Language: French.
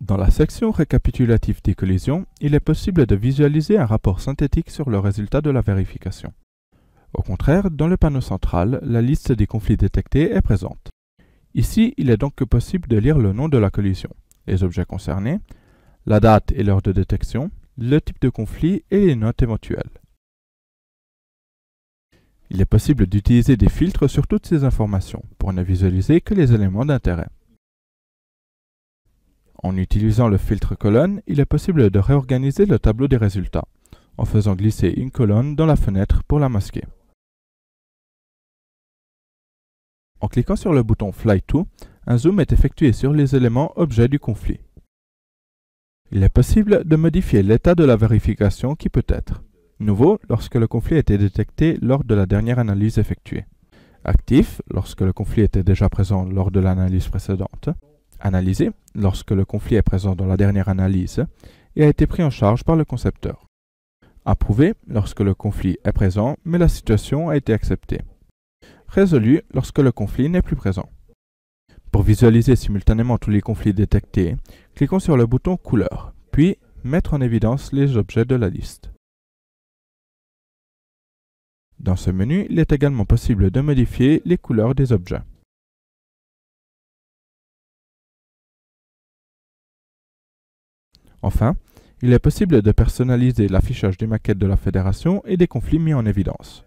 Dans la section récapitulative des collisions, il est possible de visualiser un rapport synthétique sur le résultat de la vérification. Au contraire, dans le panneau central, la liste des conflits détectés est présente. Ici, il est donc possible de lire le nom de la collision, les objets concernés, la date et l'heure de détection, le type de conflit et les notes éventuelles. Il est possible d'utiliser des filtres sur toutes ces informations pour ne visualiser que les éléments d'intérêt. En utilisant le filtre colonne, il est possible de réorganiser le tableau des résultats, en faisant glisser une colonne dans la fenêtre pour la masquer. En cliquant sur le bouton Fly To, un zoom est effectué sur les éléments objets du conflit. Il est possible de modifier l'état de la vérification qui peut être nouveau lorsque le conflit a été détecté lors de la dernière analyse effectuée, actif lorsque le conflit était déjà présent lors de l'analyse précédente, analysé lorsque le conflit est présent dans la dernière analyse et a été pris en charge par le concepteur, approuvé lorsque le conflit est présent mais la situation a été acceptée, résolu lorsque le conflit n'est plus présent. Pour visualiser simultanément tous les conflits détectés, cliquons sur le bouton Couleur, puis Mettre en évidence les objets de la liste. Dans ce menu, il est également possible de modifier les couleurs des objets. Enfin, il est possible de personnaliser l'affichage des maquettes de la fédération et des conflits mis en évidence.